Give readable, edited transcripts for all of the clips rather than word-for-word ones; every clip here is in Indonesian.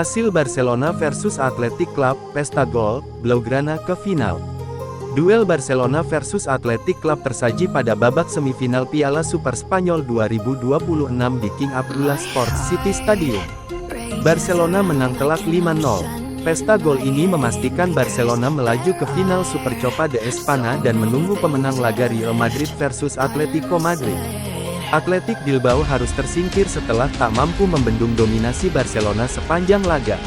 Hasil Barcelona versus Athletic Club, Pesta Gol, Blaugrana ke final. Duel Barcelona versus Athletic Club tersaji pada babak semifinal Piala Super Spanyol 2026 di King Abdullah Sports City Stadium. Barcelona menang telak 5-0. Pesta gol ini memastikan Barcelona melaju ke final Supercopa de Espanya dan menunggu pemenang laga Real Madrid versus Atletico Madrid. Athletic Bilbao harus tersingkir setelah tak mampu membendung dominasi Barcelona sepanjang laga.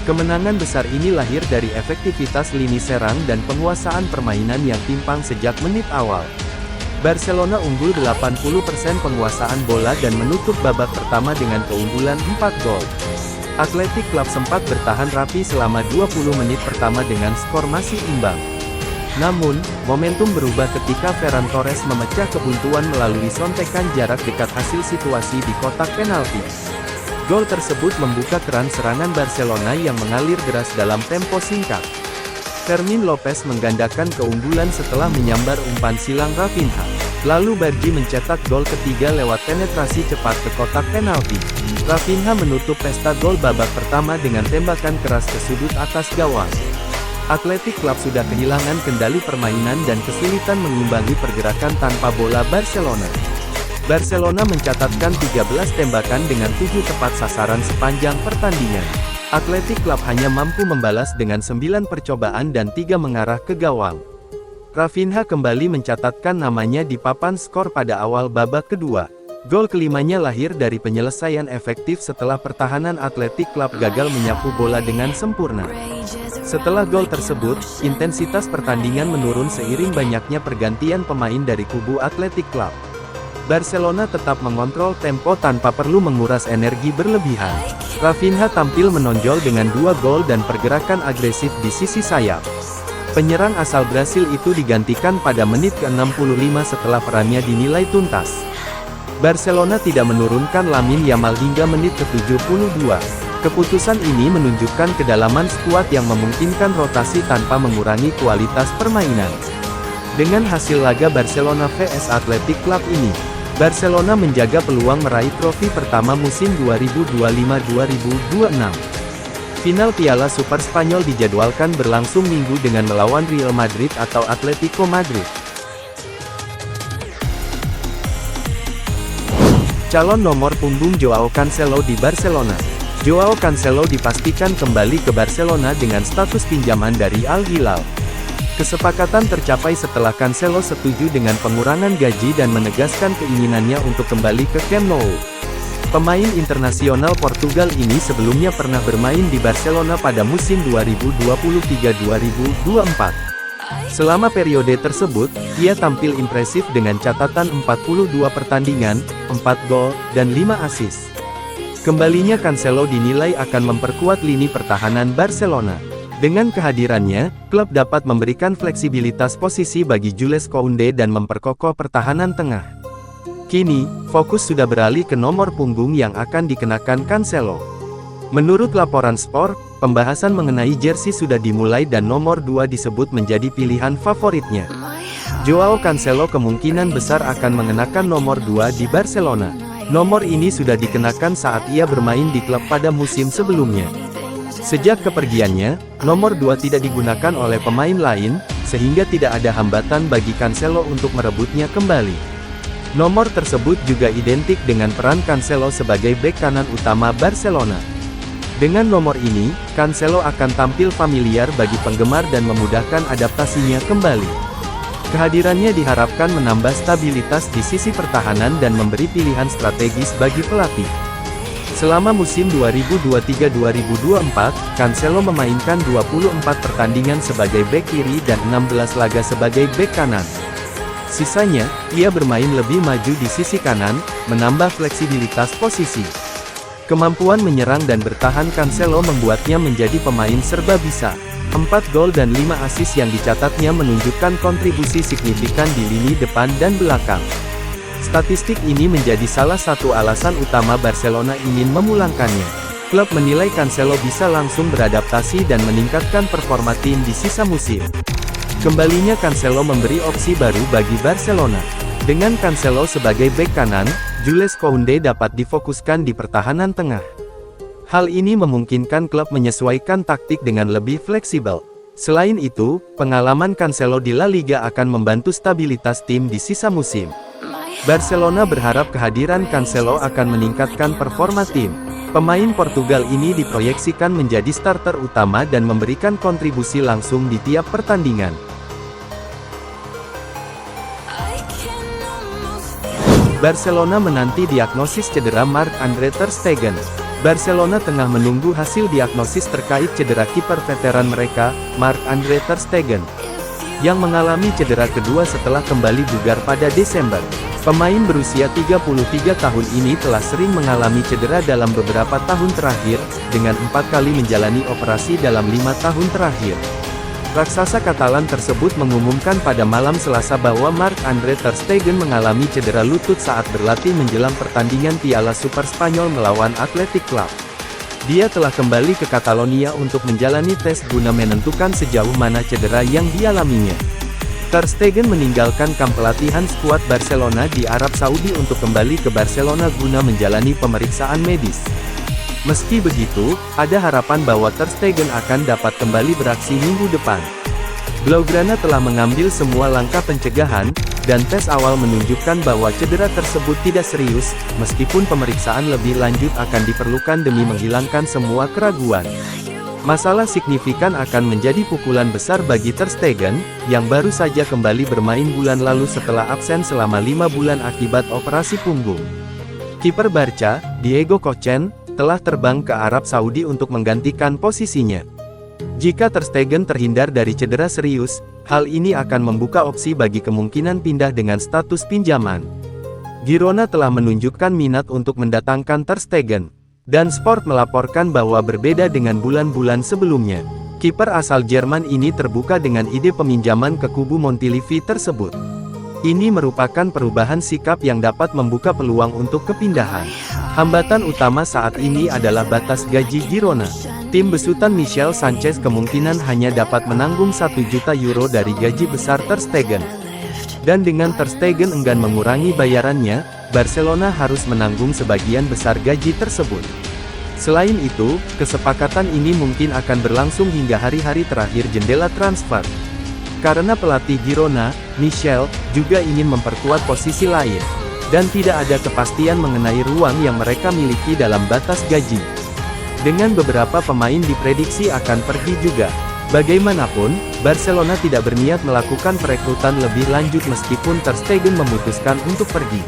Kemenangan besar ini lahir dari efektivitas lini serang dan penguasaan permainan yang timpang sejak menit awal. Barcelona unggul 80% penguasaan bola dan menutup babak pertama dengan keunggulan 4 gol. Athletic Club sempat bertahan rapi selama 20 menit pertama dengan skor masih imbang. Namun, momentum berubah ketika Ferran Torres memecah kebuntuan melalui sontekan jarak dekat hasil situasi di kotak penalti. Gol tersebut membuka keran serangan Barcelona yang mengalir deras dalam tempo singkat. Fermín López menggandakan keunggulan setelah menyambar umpan silang Rafinha. Lalu Bardi mencetak gol ketiga lewat penetrasi cepat ke kotak penalti. Rafinha menutup pesta gol babak pertama dengan tembakan keras ke sudut atas gawang. Athletic Club sudah kehilangan kendali permainan dan kesulitan mengimbangi pergerakan tanpa bola Barcelona. Barcelona mencatatkan 13 tembakan dengan 7 tepat sasaran sepanjang pertandingan. Athletic Club hanya mampu membalas dengan 9 percobaan dan 3 mengarah ke gawang. Rafinha kembali mencatatkan namanya di papan skor pada awal babak kedua. Gol kelimanya lahir dari penyelesaian efektif setelah pertahanan Athletic Club gagal menyapu bola dengan sempurna. Setelah gol tersebut, intensitas pertandingan menurun seiring banyaknya pergantian pemain dari kubu Athletic Club. Barcelona tetap mengontrol tempo tanpa perlu menguras energi berlebihan. Rafinha tampil menonjol dengan 2 gol dan pergerakan agresif di sisi sayap. Penyerang asal Brasil itu digantikan pada menit ke-65 setelah perannya dinilai tuntas. Barcelona tidak menurunkan Lamine Yamal hingga menit ke-72. Keputusan ini menunjukkan kedalaman skuad yang memungkinkan rotasi tanpa mengurangi kualitas permainan. Dengan hasil laga Barcelona vs Athletic Club ini, Barcelona menjaga peluang meraih trofi pertama musim 2025-2026. Final Piala Super Spanyol dijadwalkan berlangsung minggu dengan melawan Real Madrid atau Atletico Madrid. Calon nomor punggung Joao Cancelo di Barcelona. Joao Cancelo dipastikan kembali ke Barcelona dengan status pinjaman dari Al Hilal. Kesepakatan tercapai setelah Cancelo setuju dengan pengurangan gaji dan menegaskan keinginannya untuk kembali ke Camp Nou. Pemain internasional Portugal ini sebelumnya pernah bermain di Barcelona pada musim 2023-2024. Selama periode tersebut, ia tampil impresif dengan catatan 42 pertandingan, 4 gol, dan 5 assist. Kembalinya Cancelo dinilai akan memperkuat lini pertahanan Barcelona. Dengan kehadirannya, klub dapat memberikan fleksibilitas posisi bagi Jules Koundé dan memperkokoh pertahanan tengah. Kini, fokus sudah beralih ke nomor punggung yang akan dikenakan Cancelo. Menurut laporan Sport, pembahasan mengenai jersey sudah dimulai dan nomor 2 disebut menjadi pilihan favoritnya. Joao Cancelo kemungkinan besar akan mengenakan nomor 2 di Barcelona. Nomor ini sudah dikenakan saat ia bermain di klub pada musim sebelumnya. Sejak kepergiannya, nomor 2 tidak digunakan oleh pemain lain, sehingga tidak ada hambatan bagi Cancelo untuk merebutnya kembali. Nomor tersebut juga identik dengan peran Cancelo sebagai bek kanan utama Barcelona. Dengan nomor ini, Cancelo akan tampil familiar bagi penggemar dan memudahkan adaptasinya kembali. Kehadirannya diharapkan menambah stabilitas di sisi pertahanan dan memberi pilihan strategis bagi pelatih. Selama musim 2023-2024, Cancelo memainkan 24 pertandingan sebagai bek kiri dan 16 laga sebagai bek kanan. Sisanya, ia bermain lebih maju di sisi kanan, menambah fleksibilitas posisi. Kemampuan menyerang dan bertahan Cancelo membuatnya menjadi pemain serba bisa. 4 gol dan 5 assist yang dicatatnya menunjukkan kontribusi signifikan di lini depan dan belakang. Statistik ini menjadi salah satu alasan utama Barcelona ingin memulangkannya. Klub menilai Cancelo bisa langsung beradaptasi dan meningkatkan performa tim di sisa musim. Kembalinya Cancelo memberi opsi baru bagi Barcelona. Dengan Cancelo sebagai bek kanan, Jules Koundé dapat difokuskan di pertahanan tengah. Hal ini memungkinkan klub menyesuaikan taktik dengan lebih fleksibel. Selain itu, pengalaman Cancelo di La Liga akan membantu stabilitas tim di sisa musim. Barcelona berharap kehadiran Cancelo akan meningkatkan performa tim. Pemain Portugal ini diproyeksikan menjadi starter utama dan memberikan kontribusi langsung di tiap pertandingan. Barcelona menanti diagnosis cedera Marc-Andre ter Stegen. Barcelona tengah menunggu hasil diagnosis terkait cedera kiper veteran mereka, Marc-Andre ter Stegen, yang mengalami cedera kedua setelah kembali bugar pada Desember. Pemain berusia 33 tahun ini telah sering mengalami cedera dalam beberapa tahun terakhir, dengan 4 kali menjalani operasi dalam 5 tahun terakhir. Raksasa Katalan tersebut mengumumkan pada malam Selasa bahwa Marc-Andre ter Stegen mengalami cedera lutut saat berlatih menjelang pertandingan Piala Super Spanyol melawan Athletic Club. Dia telah kembali ke Catalonia untuk menjalani tes guna menentukan sejauh mana cedera yang dialaminya. Ter Stegen meninggalkan kamp pelatihan skuad Barcelona di Arab Saudi untuk kembali ke Barcelona guna menjalani pemeriksaan medis. Meski begitu, ada harapan bahwa Ter Stegen akan dapat kembali beraksi minggu depan. Blaugrana telah mengambil semua langkah pencegahan, dan tes awal menunjukkan bahwa cedera tersebut tidak serius, meskipun pemeriksaan lebih lanjut akan diperlukan demi menghilangkan semua keraguan. Masalah signifikan akan menjadi pukulan besar bagi Ter Stegen, yang baru saja kembali bermain bulan lalu setelah absen selama 5 bulan akibat operasi punggung. Kiper Barca, Diego Kochen, telah terbang ke Arab Saudi untuk menggantikan posisinya. Jika Ter Stegen terhindar dari cedera serius, hal ini akan membuka opsi bagi kemungkinan pindah dengan status pinjaman. Girona telah menunjukkan minat untuk mendatangkan Ter Stegen, dan Sport melaporkan bahwa berbeda dengan bulan-bulan sebelumnya. Kiper asal Jerman ini terbuka dengan ide peminjaman ke kubu Montilivi tersebut. Ini merupakan perubahan sikap yang dapat membuka peluang untuk kepindahan. Hambatan utama saat ini adalah batas gaji Girona. Tim besutan Michel Sanchez kemungkinan hanya dapat menanggung 1 juta euro dari gaji besar Ter Stegen. Dan dengan Ter Stegen enggan mengurangi bayarannya, Barcelona harus menanggung sebagian besar gaji tersebut. Selain itu, kesepakatan ini mungkin akan berlangsung hingga hari-hari terakhir jendela transfer. Karena pelatih Girona, Michel, juga ingin memperkuat posisi lain. Dan tidak ada kepastian mengenai ruang yang mereka miliki dalam batas gaji. Dengan beberapa pemain diprediksi akan pergi juga. Bagaimanapun, Barcelona tidak berniat melakukan perekrutan lebih lanjut meskipun Ter Stegen memutuskan untuk pergi.